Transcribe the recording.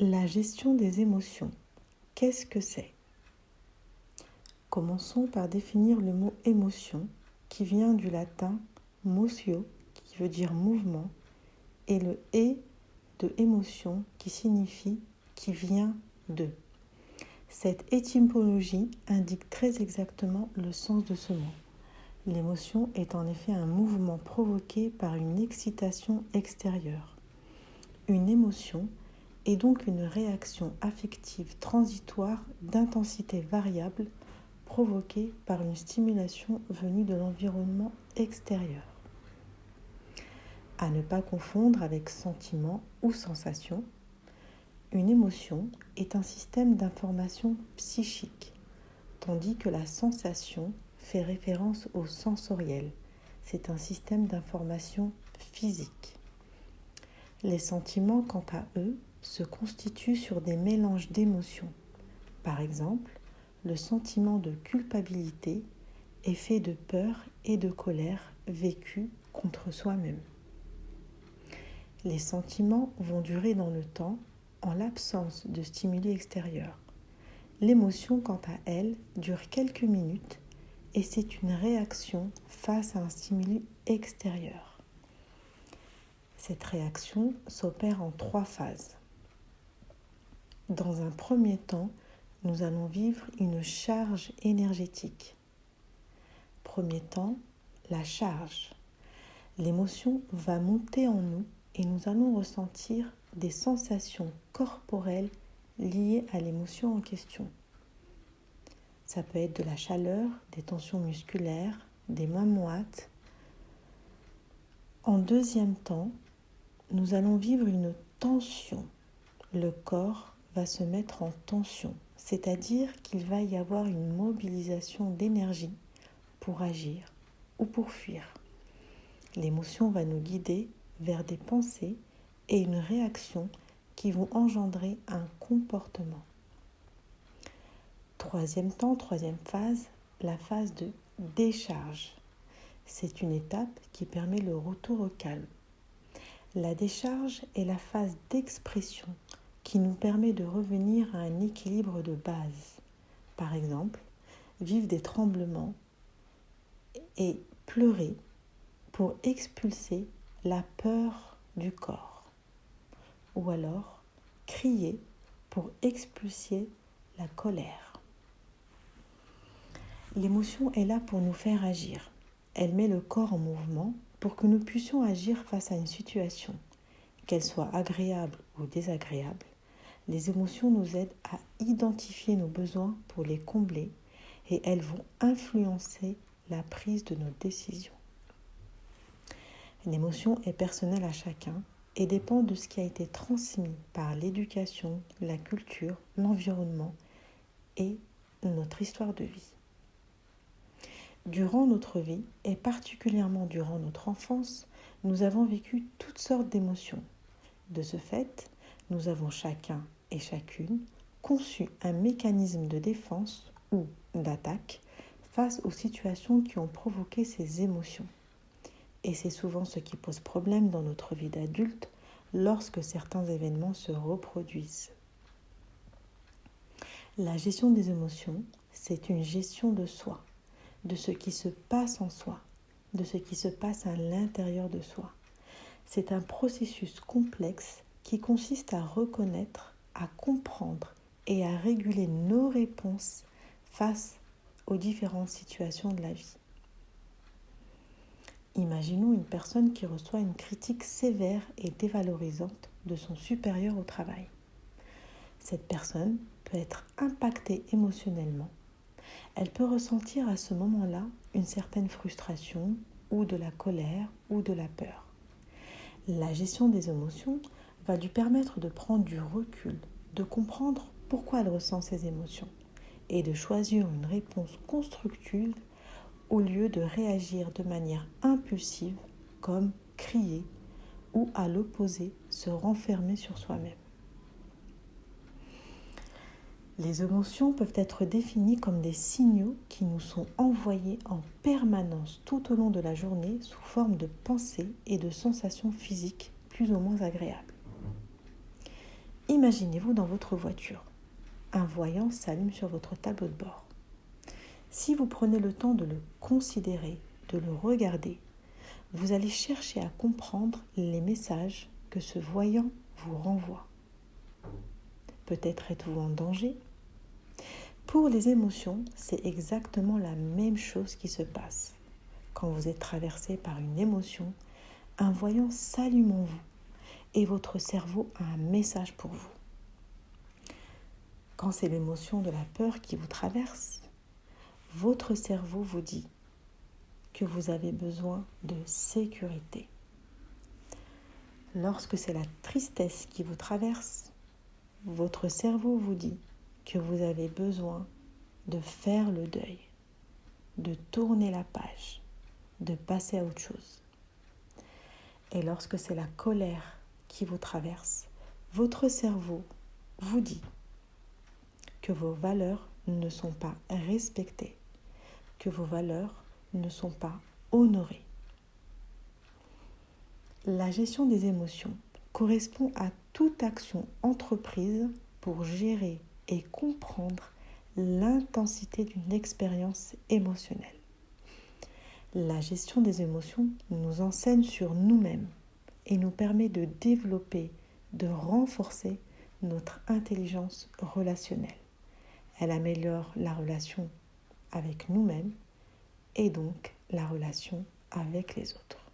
La gestion des émotions. Qu'est-ce que c'est ? Commençons par définir le mot émotion, qui vient du latin motio, qui veut dire mouvement, et le de émotion, qui signifie qui vient de. Cette étymologie indique très exactement le sens de ce mot. L'émotion est en effet un mouvement provoqué par une excitation extérieure. Une émotion est donc une réaction affective transitoire d'intensité variable provoquée par une stimulation venue de l'environnement extérieur. À ne pas confondre avec sentiment ou sensation, une émotion est un système d'information psychique, tandis que la sensation fait référence au sensoriel. C'est un système d'information physique. Les sentiments, quant à eux, se constituent sur des mélanges d'émotions. Par exemple, le sentiment de culpabilité est fait de peur et de colère vécues contre soi-même. Les sentiments vont durer dans le temps en l'absence de stimuli extérieurs. L'émotion, quant à elle, dure quelques minutes et c'est une réaction face à un stimuli extérieur. Cette réaction s'opère en 3 phases. Dans un premier temps, nous allons vivre une charge énergétique. Premier temps, la charge. L'émotion va monter en nous et nous allons ressentir des sensations corporelles liées à l'émotion en question. Ça peut être de la chaleur, des tensions musculaires, des mains moites. En deuxième temps, nous allons vivre une tension. Le corps va se mettre en tension, c'est-à-dire qu'il va y avoir une mobilisation d'énergie pour agir ou pour fuir. L'émotion va nous guider vers des pensées et une réaction qui vont engendrer un comportement. Troisième temps, troisième phase, la phase de décharge. C'est une étape qui permet le retour au calme. La décharge est la phase d'expression qui nous permet de revenir à un équilibre de base. Par exemple, vivre des tremblements et pleurer pour expulser la peur du corps. Ou alors, crier pour expulser la colère. L'émotion est là pour nous faire agir. Elle met le corps en mouvement pour que nous puissions agir face à une situation. Qu'elle soit agréable ou désagréable, les émotions nous aident à identifier nos besoins pour les combler et elles vont influencer la prise de nos décisions. L'émotion est personnelle à chacun et dépend de ce qui a été transmis par l'éducation, la culture, l'environnement et notre histoire de vie. Durant notre vie, et particulièrement durant notre enfance, nous avons vécu toutes sortes d'émotions. De ce fait, nous avons chacun et chacune conçu un mécanisme de défense ou d'attaque face aux situations qui ont provoqué ces émotions. Et c'est souvent ce qui pose problème dans notre vie d'adulte lorsque certains événements se reproduisent. La gestion des émotions, c'est une gestion de soi, de ce qui se passe en soi, de ce qui se passe à l'intérieur de soi. C'est un processus complexe qui consiste à reconnaître, à comprendre et à réguler nos réponses face aux différentes situations de la vie. Imaginons une personne qui reçoit une critique sévère et dévalorisante de son supérieur au travail. Cette personne peut être impactée émotionnellement. Elle peut ressentir à ce moment-là une certaine frustration ou de la colère ou de la peur. La gestion des émotions va lui permettre de prendre du recul, de comprendre pourquoi elle ressent ces émotions et de choisir une réponse constructive au lieu de réagir de manière impulsive comme crier ou à l'opposé se renfermer sur soi-même. Les émotions peuvent être définies comme des signaux qui nous sont envoyés en permanence tout au long de la journée sous forme de pensées et de sensations physiques plus ou moins agréables. Imaginez-vous dans votre voiture. Un voyant s'allume sur votre tableau de bord. Si vous prenez le temps de le considérer, de le regarder, vous allez chercher à comprendre les messages que ce voyant vous renvoie. Peut-être êtes-vous en danger. Pour les émotions, c'est exactement la même chose qui se passe. Quand vous êtes traversé par une émotion, un voyant s'allume en vous et votre cerveau a un message pour vous. Quand c'est l'émotion de la peur qui vous traverse, votre cerveau vous dit que vous avez besoin de sécurité. Lorsque c'est la tristesse qui vous traverse, votre cerveau vous dit que vous avez besoin de faire le deuil, de tourner la page, de passer à autre chose. Et lorsque c'est la colère qui vous traverse, votre cerveau vous dit que vos valeurs ne sont pas respectées, que vos valeurs ne sont pas honorées. La gestion des émotions correspond à toute action entreprise pour gérer et comprendre l'intensité d'une expérience émotionnelle. La gestion des émotions nous enseigne sur nous-mêmes et nous permet de développer, de renforcer notre intelligence relationnelle. Elle améliore la relation avec nous-mêmes et donc la relation avec les autres.